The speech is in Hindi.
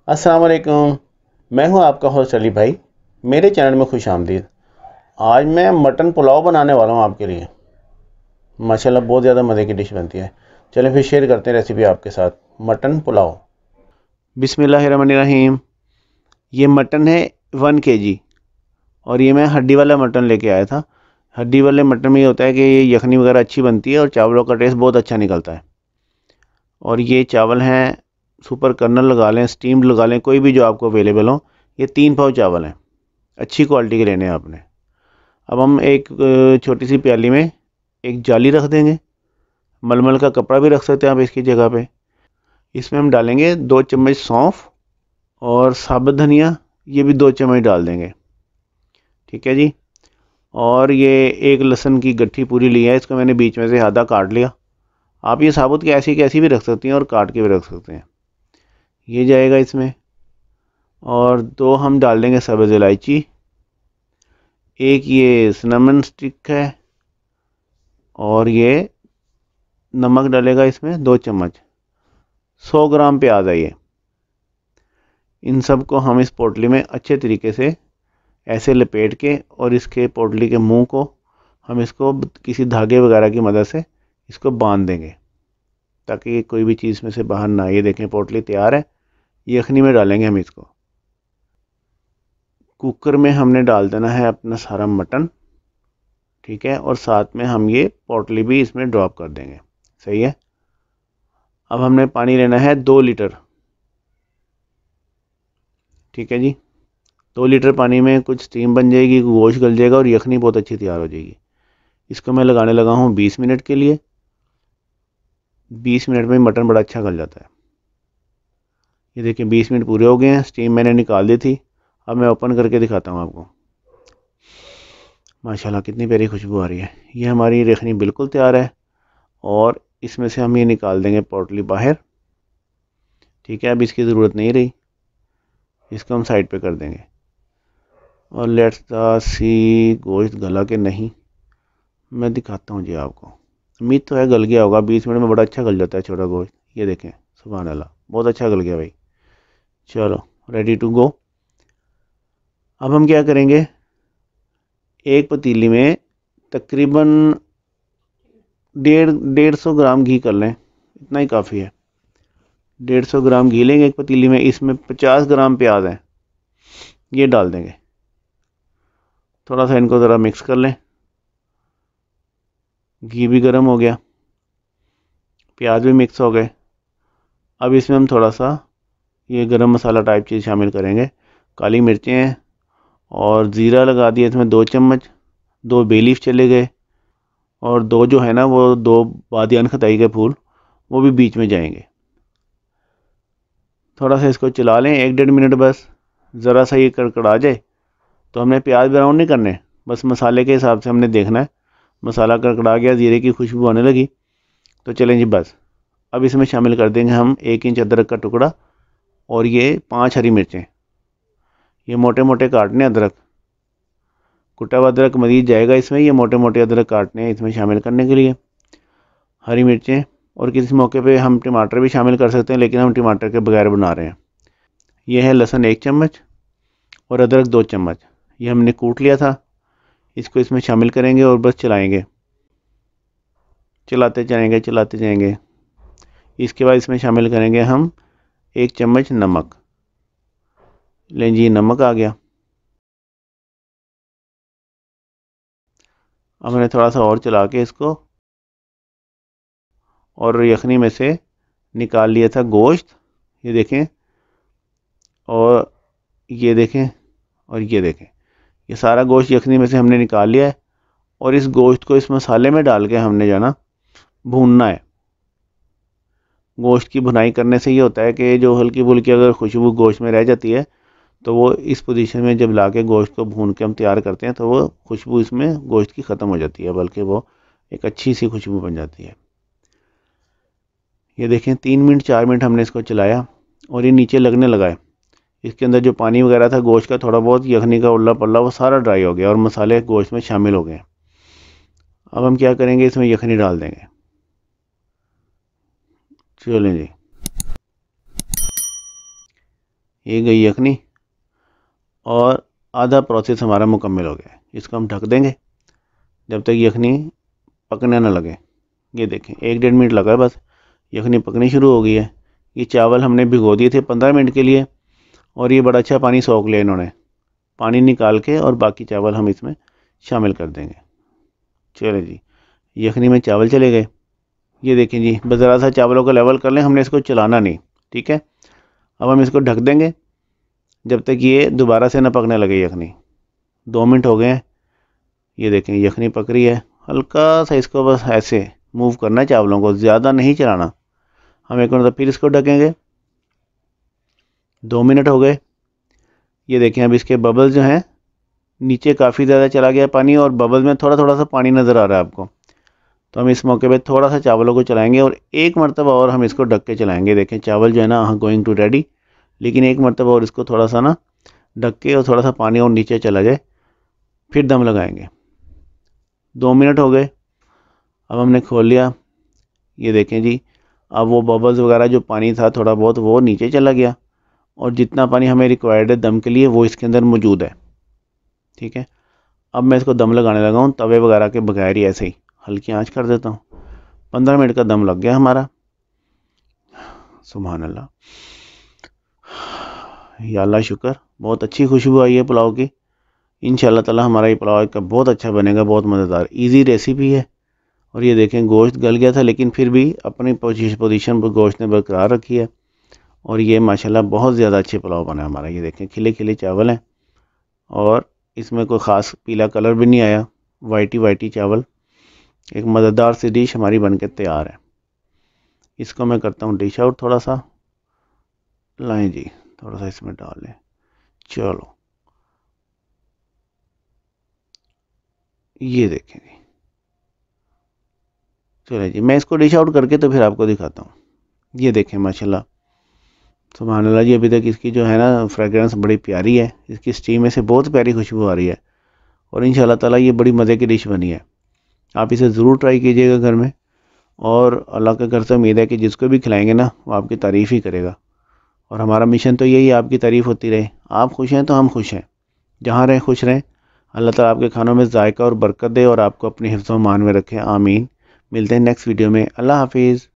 अस्सलाम वालेकुम। मैं हूं आपका होस्ट अली भाई। मेरे चैनल में खुश आमदीद। आज मैं मटन पुलाव बनाने वाला हूं आपके लिए। माशाल्लाह बहुत ज़्यादा मज़े की डिश बनती है। चलें फिर शेयर करते हैं रेसिपी आपके साथ। मटन पुलाव। बिस्मिल्लाहिर्रहमानिर्रहीम। ये मटन है 1 kg और ये मैं हड्डी वाला मटन लेके आया था। हड्डी वाले मटन में ये होता है कि ये यखनी वगैरह अच्छी बनती है और चावलों का टेस्ट बहुत अच्छा निकलता है। और ये चावल हैं, सुपर कर्नल लगा लें, स्टीम्ड लगा लें, कोई भी जो आपको अवेलेबल हो। ये 3 पाव चावल हैं, अच्छी क्वालिटी के लेने हैं आपने। अब हम एक छोटी सी प्याली में एक जाली रख देंगे। मलमल का कपड़ा भी रख सकते हैं आप इसकी जगह पे। इसमें हम डालेंगे 2 चम्मच सौंफ और साबुत धनिया, ये भी 2 चम्मच डाल देंगे। ठीक है जी। और ये एक लहसुन की गट्ठी पूरी ली है, इसको मैंने बीच में से आधा काट लिया। आप ये साबुत कैसी भी रख सकती हैं और काट के भी रख सकते हैं। ये जाएगा इसमें। और 2 हम डाल देंगे सब्ज़ इलायची। एक ये सिनेमन स्टिक है। और ये नमक डालेगा इसमें 2 चम्मच। 100 ग्राम प्याज है ये। इन सब को हम इस पोटली में अच्छे तरीके से ऐसे लपेट के और इसके पोटली के मुंह को हम इसको किसी धागे वगैरह की मदद से इसको बांध देंगे ताकि कोई भी चीज़ में से बाहर ना आए। ये देखें पोटली तैयार है। यखनी में डालेंगे हम इसको। कुकर में हमने डाल देना है अपना सारा मटन। ठीक है। और साथ में हम ये पोटली भी इसमें ड्रॉप कर देंगे। सही है। अब हमने पानी लेना है 2 लीटर। ठीक है जी। 2 लीटर पानी में कुछ स्टीम बन जाएगी, गोश्त गल जाएगा और यखनी बहुत अच्छी तैयार हो जाएगी। इसको मैं लगाने लगा हूँ 20 मिनट के लिए। 20 मिनट में मटन बड़ा अच्छा गल जाता है। ये देखिए 20 मिनट पूरे हो गए हैं। स्टीम मैंने निकाल दी थी। अब मैं ओपन करके दिखाता हूँ आपको। माशाल्लाह कितनी प्यारी खुशबू आ रही है। ये हमारी यखनी बिल्कुल तैयार है। और इसमें से हम ये निकाल देंगे पोटली बाहर। ठीक है। अब इसकी ज़रूरत नहीं रही, इसको हम साइड पे कर देंगे। और लेट्स सी गोश्त गला के नहीं, मैं दिखाता हूँ जी आपको। उम्मीद तो है गल गया होगा। 20 मिनट में बड़ा अच्छा गल जाता है छोटा गोश्त। ये देखें सुभान अल्लाह, बहुत अच्छा गल गया भाई। चलो रेडी टू गो। अब हम क्या करेंगे, एक पतीली में तकरीबन 150 ग्राम घी कर लें, इतना ही काफ़ी है। 150 ग्राम घी लेंगे एक पतीली में। इसमें 50 ग्राम प्याज है, ये डाल देंगे। थोड़ा सा इनको ज़रा मिक्स कर लें। घी भी गर्म हो गया, प्याज भी मिक्स हो गए। अब इसमें हम थोड़ा सा ये गरम मसाला टाइप चीज़ शामिल करेंगे। काली मिर्चें हैं और ज़ीरा लगा दिया इसमें 2 चम्मच। 2 बे लीफ चले गए। और 2 जो है ना वो 2 बादियान खताई के फूल, वो भी बीच में जाएंगे। थोड़ा सा इसको चला लें 1-1.5 मिनट बस। ज़रा सा ये कड़कड़ा जाए तो हमने प्याज ब्राउन नहीं करने, बस मसाले के हिसाब से हमने देखना है। मसाला कड़कड़ा गया, ज़ीरे की खुशबू आने लगी तो चलें जी बस। अब इसमें शामिल कर देंगे हम 1 इंच अदरक का टुकड़ा और ये 5 हरी मिर्चें। ये मोटे मोटे काटने अदरक, कुटा हुआ अदरक मजीद जाएगा इसमें। ये मोटे मोटे अदरक काटने हैं इसमें शामिल करने के लिए। हरी मिर्चें, और किसी मौके पे हम टमाटर भी शामिल कर सकते हैं, लेकिन हम टमाटर के बगैर बना रहे हैं। यह है लहसुन 1 चम्मच और अदरक 2 चम्मच। ये हमने कूट लिया था। इसको इसमें शामिल करेंगे और बस चलाएँगे, चलाते जाएंगे। इसके बाद इसमें शामिल करेंगे हम 1 चम्मच नमक। लें जी, नमक आ गया। अब मैंने थोड़ा सा और चला के इसको, और यखनी में से निकाल लिया था गोश्त। ये देखें, और ये देखें, और ये देखें। ये सारा गोश्त यखनी में से हमने निकाल लिया है। और इस गोश्त को इस मसाले में डाल के हमने जाना भूनना है। गोश्त की भुनाई करने से ये होता है कि जो हल्की फुल्की अगर खुशबू गोश्त में रह जाती है तो वो इस पोजीशन में जब ला के गोश्त को भून के हम तैयार करते हैं तो वो खुशबू इसमें गोश्त की ख़त्म हो जाती है, बल्कि वो एक अच्छी सी खुशबू बन जाती है। ये देखें 3 मिनट 4 मिनट हमने इसको चलाया और ये नीचे लगने लगा है। इसके अंदर जो पानी वगैरह था गोश्त का, थोड़ा बहुत यखनी का उल्ला पल्ला, वो सारा ड्राई हो गया और मसाले गोश्त में शामिल हो गए। अब हम क्या करेंगे, इसमें यखनी डाल देंगे। चलें जी। ये गई यखनी और आधा प्रोसेस हमारा मुकम्मल हो गया है। इसको हम ढक देंगे जब तक यखनी पकने ना लगे। ये देखें 1-1.5 मिनट लगा है बस, यखनी पकनी शुरू हो गई है। ये चावल हमने भिगो दिए थे 15 मिनट के लिए और ये बड़ा अच्छा पानी सोख लिया इन्होंने। पानी निकाल के और बाकी चावल हम इसमें शामिल कर देंगे। चले जी, यखनी में चावल चले गए। ये देखें जी, बस ज़रा सा चावलों का लेवल कर लें, हमने इसको चलाना नहीं, ठीक है। अब हम इसको ढक देंगे जब तक ये दोबारा से न पकने लगे यखनी। 2 मिनट हो गए हैं। ये देखें यखनी पक रही है। हल्का सा इसको बस ऐसे मूव करना है चावलों को, ज़्यादा नहीं चलाना। हम एक मिनट फिर इसको ढकेंगे। 2 मिनट हो गए। ये देखें अब इसके बबल्स जो हैं, नीचे काफ़ी ज़्यादा चला गया पानी और बबल्स में थोड़ा थोड़ा सा पानी नज़र आ रहा है आपको। तो हम इस मौके पे थोड़ा सा चावलों को चलाएंगे और एक मरतबा और हम इसको ढक के चलाएंगे। देखें चावल जो है ना गोइंग टू रेडी, लेकिन एक मरतबा और इसको थोड़ा सा ना ढक के और थोड़ा सा पानी और नीचे चला जाए, फिर दम लगाएंगे। 2 मिनट हो गए। अब हमने खोल लिया। ये देखें जी, अब वो बबल्स वगैरह जो पानी था थोड़ा बहुत वो नीचे चला गया और जितना पानी हमें रिक्वायर्ड है दम के लिए वो इसके अंदर मौजूद है, ठीक है। अब मैं इसको दम लगाने लगा हूँ तवे वगैरह के बगैर ही, ऐसे ही हल्की आंच कर देता हूँ। 15 मिनट का दम लग गया हमारा। सुभान अल्लाह, या अल्लाह शुक्र, बहुत अच्छी खुशबू आई है पुलाव की। इंशाअल्लाह ताला हमारा ये पुलाव का बहुत अच्छा बनेगा, बहुत मज़ेदार इजी रेसिपी है। और ये देखें गोश्त गल गया था लेकिन फिर भी अपनी पोजीशन पर गोश्त ने बरकरार रखी है और ये माशाल्लाह बहुत ज़्यादा अच्छे पुलाव बना है हमारा। ये देखें खिले खिले चावल हैं और इसमें कोई ख़ास पीला कलर भी नहीं आया, वाइटी वाइटी चावल। एक मज़ेदार सी डिश हमारी बनके तैयार है। इसको मैं करता हूँ डिश आउट। थोड़ा सा लाएं जी, थोड़ा सा इसमें डाल लें। चलो ये देखें जी, चलिए जी मैं इसको डिश आउट करके तो फिर आपको दिखाता हूँ। ये देखें माशाल्लाह, सुभान अल्लाह जी, अभी तक इसकी जो है ना फ्रेगरेंस बड़ी प्यारी है, इसकी स्टीम में से बहुत प्यारी खुशबू आ रही है और इंशाल्लाह ताला ये बड़ी मज़े की डिश बनी है। आप इसे ज़रूर ट्राई कीजिएगा घर में और अल्लाह के घर से उम्मीद है कि जिसको भी खिलाएंगे ना वो आपकी तारीफ़ ही करेगा। और हमारा मिशन तो यही है, आपकी तारीफ़ होती रहे। आप खुश हैं तो हम खुश हैं, जहाँ रहें खुश रहें। अल्लाह ताला आपके खानों में जायका और बरकत दे और आपको अपनी हिफ्ज़ व मान में रखे, आमीन। मिलते हैं नेक्स्ट वीडियो में। अल्लाह हाफिज़।